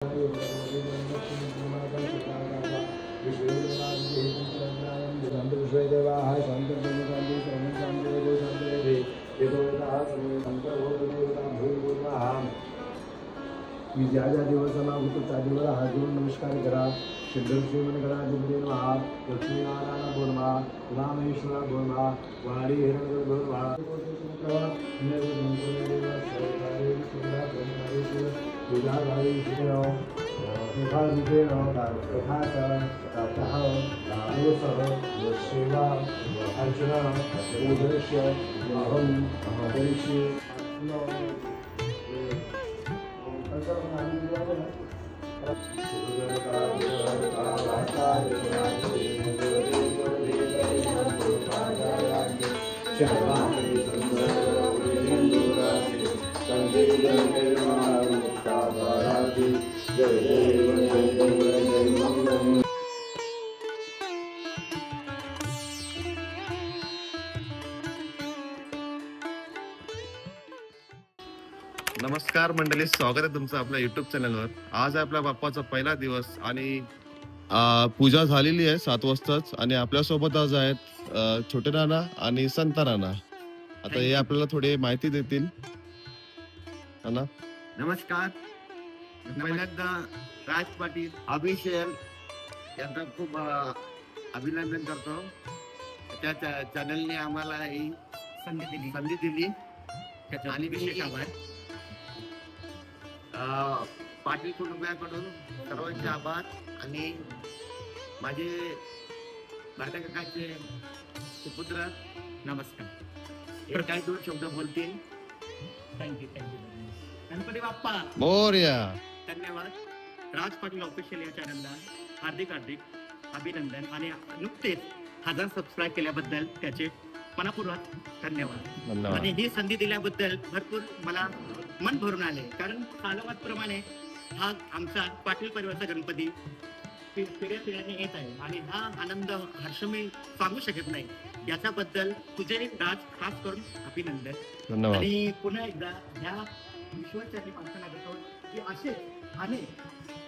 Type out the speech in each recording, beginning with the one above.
मी ज्या ज्या देवाचं नाव घेतो त्या देवाला हात जोडून नमस्कार करा. श्रीगणाधिपती नमः, लक्ष्मीनारायण बोलवा, रामेश्वर बोलवा, वाडी हिरण्य बोलवा. नमस्कार मंडळी, स्वागत आहे तुमचं आपल्या युट्यूब चॅनलवर. आज आहे आपल्या बाप्पाचा पहिला दिवस आणि पूजा झालेली आहे 7 वाजताच. आणि आपल्यासोबत आज आहेत छोटे नाना आणि संत नाना. आता हे आपल्याला थोडी माहिती देतील. नमस्कार. पहिल्यांदा राज पाटील अभिषेक यांचा खूप अभिनंदन करतो. त्या चॅनलने आम्हाला ही संधी दिली आणि विशेष आभार. पाटील कुटुंबाकडून सर्वांचे आभार. आणि माझे भारता काकाचे सुपुत्र नमस्कार. काही 2 शब्द बोलतील. थँक्यू. गणपती बाप्पा मोरया. धन्यवाद. राज पाटील ऑफिशियल या चॅनलला हार्दिक अभिनंदन आणि नुकतेच 1000 सबस्क्राईब केल्याबद्दल त्याचे मनापूर्वक धन्यवाद. आणि ही संधी दिल्याबद्दल भरपूर मला मन भरून आले. कारण कालवाप्रमाणे हा आमचा पाटील परिवारचा गणपती पिढ्याने येत आहे आणि हा आनंद हर्ष मी सांगू शकत नाही. याच्याबद्दल तुझे राज खास करून अभिनंदन. आणि पुन्हा एकदा ह्या ईश्वरचरणी प्रार्थना करतो की असे अनेक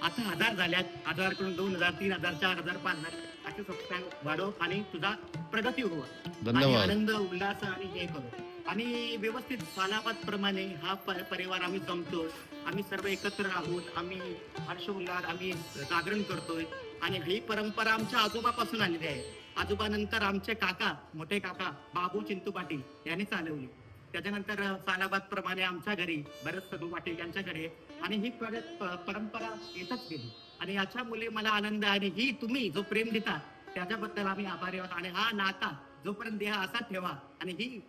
आता 1000 झाल्यात. 1000 कडून 2000, 3000, 4000, 5000 असे सबस्क्राईब वाढव आणि तुझा प्रगती हो. धन्यवाद. आनंद उल्हास आणि हे करू. आणि व्यवस्थित सालाबाद प्रमाणे हा परिवार आम्ही जमतो. आम्ही सर्व एकत्र आहोत. आम्ही हर्ष उल्हास आम्ही जागरण करतोय. आणि ही परंपरा आमच्या आजोबापासून आलेली आहे. आजोबानंतर आमचे काका, मोठे काका बाबू चिंतू पाटील यांनी चालवली. त्याच्यानंतर सालाबाद प्रमाणे आमच्या घरी बरेच सदू पाटील यांच्याकडे. आणि ही परंपरा येतच गेली. आणि याच्यामुळे मला आनंद आहे. आणि ही तुम्ही जो प्रेम देता त्याच्याबद्दल आम्ही आभारी आहोत. आणि हा नाता जोपर्यंत देहा असा ठेवा आणि ही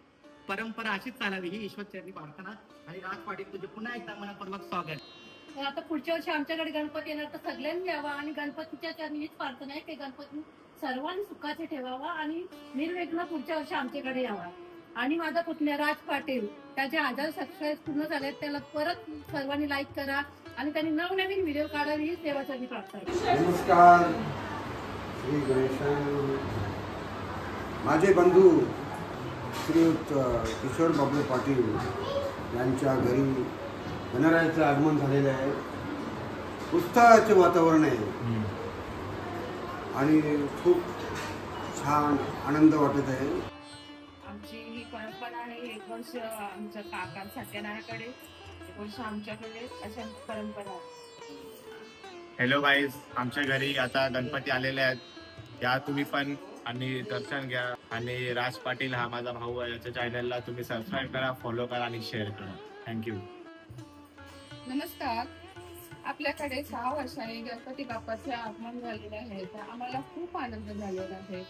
परंपरा अशीच चालावी ही ईश्वरचरणी प्रार्थना. आणि राज पाटील तुझे पुन्हा एकदा मनापूर्वक स्वागत. आता पुढच्या वर्षी आमच्याकडे गणपती येणार तर सगळ्यांनी यावा. आणि गणपतीच्या चरणी हीच प्रार्थना आहे की गणपती सर्वांनी सुखाचे ठेवावा आणि निर्विघ्न पुढच्या वर्षी आमच्याकडे यावा. आणि माझा पुतण्या राज पाटील त्याचे 1000 सबस्क्राईब पूर्ण झाले. त्याला परत सर्वांनी लाईक करा आणि त्यांनी नवनवीन व्हिडिओ काढावी ही देवाची प्रार्थना. नमस्कार. श्री गणेशाय. माझे बंधू श्रीयुत किशोर बाबू पाटील यांच्या घरी गणरायाचं आगमन झालेलं आहे. उत्साहाचे वातावरण आहे आणि खूप छान आनंद वाटत आहे. आमची ही परंपरा आहे. 1 वर्ष आमच्या काका सत्यनारायणकडे, 1 वर्ष आमच्याकडे, अशा परंपरा. हॅलो गाईज, आमच्या घरी आता गणपती आलेले आहेत. या तुम्ही पण आणि दर्शन घ्या. आणि राज पाटील हा माझा भाऊ आहे. याच्या चॅनलला तुम्ही सबस्क्राईब करा, फॉलो करा आणि शेअर करा. थँक्यू. नमस्कार. आपल्याकडे 6 वर्षांनी गणपती बाप्पाचे आगमन झालेले आहे. तर आम्हाला खूप आनंद झालेला आहे.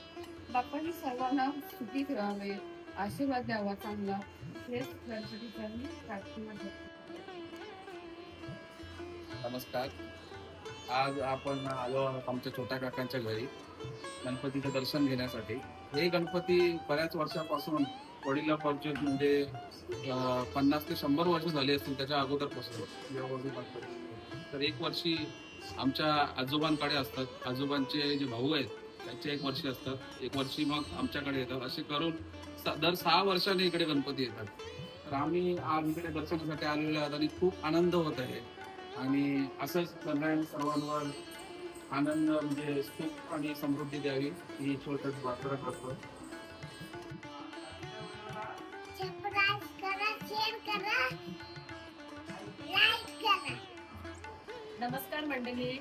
बाप्पांनी सर्वांना सुखी ठेवावे, आशीर्वाद द्यावा चांगला, हेच गणपतीच्यांनी प्रार्थना करतो. नमस्कार. आज आपण आलो आमच्या छोट्या काकांच्या घरी गणपतीचं दर्शन घेण्यासाठी. हे गणपती बऱ्याच वर्षापासून वडिलांपासून म्हणजे 50 ते 100 वर्ष झाली असतील त्याच्या अगोदरपासून. तर 1 वर्षी आमच्या आजोबांकडे असतात. आजोबांचे जे भाऊ आहेत त्यांचे 1 वर्षी असतात. 1 वर्षी मग आमच्याकडे येतात. असे करून दर 6 वर्षांनी इकडे गणपती येतात. तर आम्ही आज इकडे दर्शनासाठी आलेलो आहोत आणि खूप आनंद होत आहे. आणि असंच नारायण सर्वांवर आनंद म्हणजे सुख आणि समृद्धी द्यावी ही छोटच प्रार्थना करतो. नमस्कार मंडळी,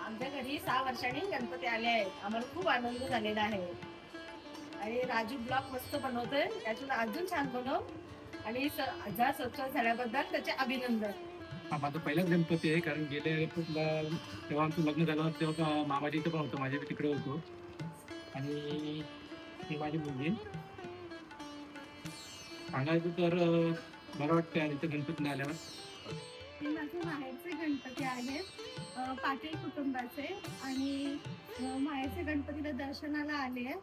आमच्या घरी 6 वर्षांनी गणपती आले आहेत. आम्हाला खूप आनंद झालेला आहे आणि राजू ब्लॉग मस्त बनवतोय, त्यातून अजून छान बनव आणि हजार सबस्क्राईब झाल्याबद्दल त्याचे अभिनंदन. हा माझा पहिलाच गणपती आहे, कारण गेले तेव्हा आमचं लग्न झालं तेव्हा मामाजी इथं पण होतं, माझ्या बी तिकडे होतो. आणि ही माझी मुलगी. सांगायचं तर बरं वाटतं आणि इथं गणपती आल्यावर. माझे माहेरचे गणपती आहेत, पाटील कुटुंबाचे, आणि माहेरचे गणपतीला दर्शनाला आले आहे.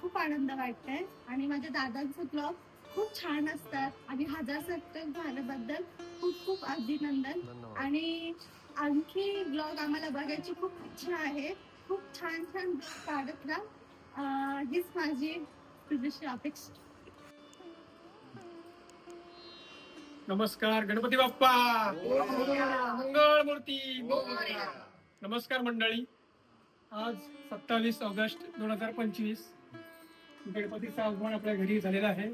खूप आनंद वाटतंय आणि माझ्या दादांचे ब्लॉग खूप छान असतात आणि 1000 सबस्क्राईब झाल्याबद्दल खूप खूप अभिनंदन. आणि आणखी ब्लॉग आम्हाला बघायची खूप इच्छा आहे. खूप छान छान काढत राहा, हीच माझी तुझ्याशी अपेक्षा. नमस्कार गणपती बाप्पा, मंगळ मूर्ती. नमस्कार मंडळी, आज 27 ऑगस्ट 2025 गणपतीचं आगमन आपल्या घरी झालेलं आहे.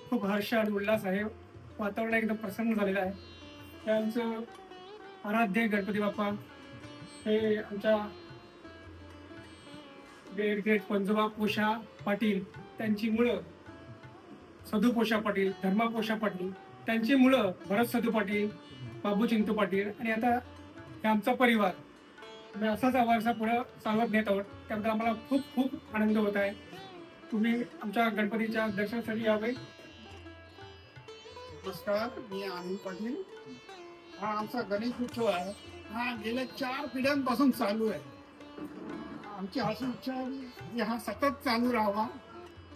खूप हर्ष आणि उल्हास आहे, वातावरण एकदम प्रसन्न झालेलं आहे. त्यांचं आराध्य गणपती बाप्पा हे आमच्या ग्रेट पंजोबा पोषा पाटील, त्यांची मुलं सदू पोषा पाटील, धर्मा पोषा पाटील, त्यांची मुलं भरत सदू पाटील, बाबू चिंतू पाटील, आणि आता हे आमचा परिवार आम्ही असाच वारसा पुढे चालवत नेत आहोत. त्याबद्दल आम्हाला खूप खूप आनंद होत आहे. तुम्ही आमच्या गणपतीच्या दर्शनासाठी यावे. नमस्कार, मी आनंद पाटील. हा आमचा गणेश उत्सव आहे, हा गेल्या 4 पिढ्यांपासून चालू आहे. आमची अशी इच्छा आहे की हा सतत चालू राहावा,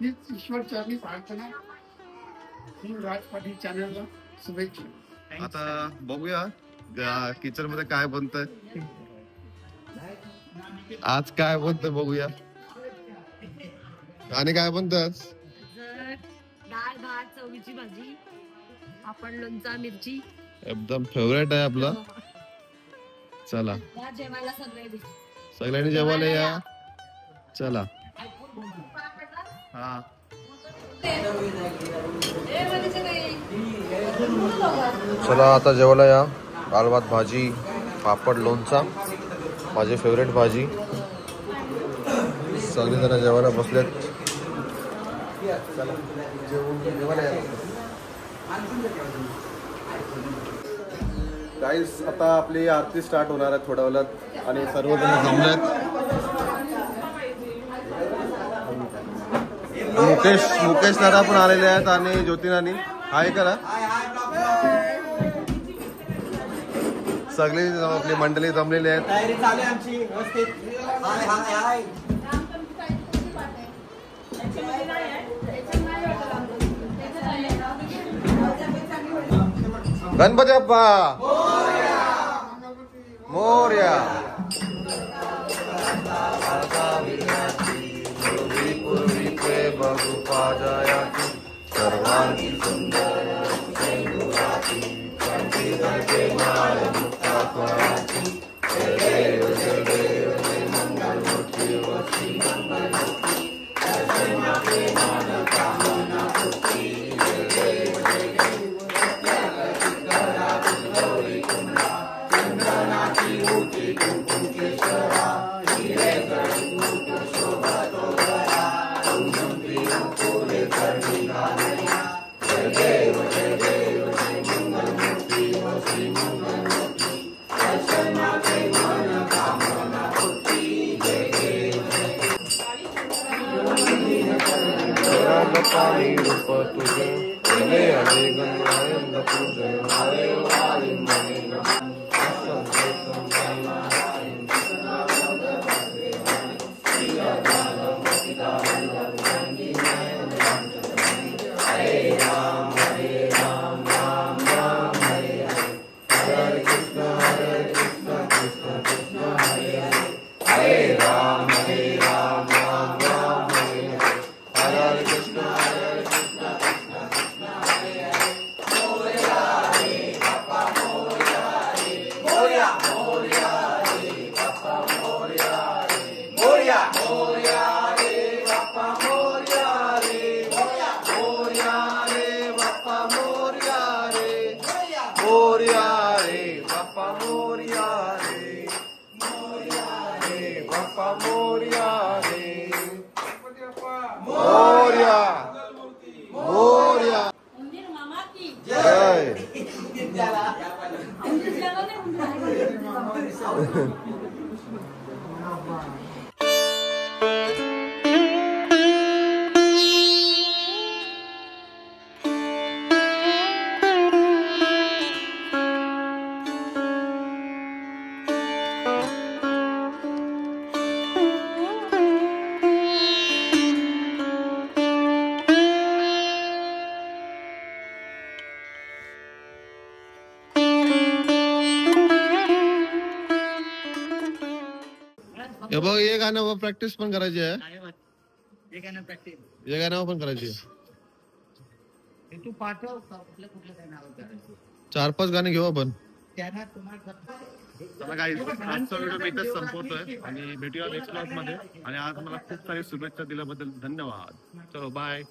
हीच ईश्वरचरणी प्रार्थना. राज पाटील चॅनलला शुभेच्छा. आता बघूया किचन मध्ये काय बनतंय, आज काय बनतंय बघूया. आणि काय बनतात? डाळ भात, चवळीची भाजी, पापड, लोणचा, मिरची. एकदम फेवरेट आहे आपलं. चला जेवायला सगळ्यांनी जेवायला या. चला हा चला आता जेवायला या. डाळ भात, भाजी, पापड, लोणचा, माझी फेवरेट भाजी. सगळेजण जेवायला बसलेत. गाईस, आता आपली आरती स्टार्ट होणार आहे थोड्या वेळात आणि सर्वजण जमलेत. मुकेश दादा पण आलेले आहेत आणि ज्योतिनानी हाय करा. सगळी आपली मंडळी जमलेली आहेत. गणपती बाप्पा मोरया. बघू पाजयाची सर्वांगी सुंदर बाप्पा मोरया रे मोरया मोरया मंदिर मामा की जय. हे बघ हे गाणं प्रॅक्टिस पण करायची आहे. हे गाणं प्रॅक्टिस हे गाणं पण करायची आहे. हे तू पाठव कुठलं काय नाव करायचं 4-5 गाणे घेऊ आपण. त्यांना तुम्हाला चला गाईज, आजचा व्हिडिओ मी इथेच संपवतोय आणि भेटूया नेक्स्ट ब्लॉग मध्ये. आणि आज मला खूप सारी शुभेच्छा दिल्याबद्दल धन्यवाद. चलो बाय.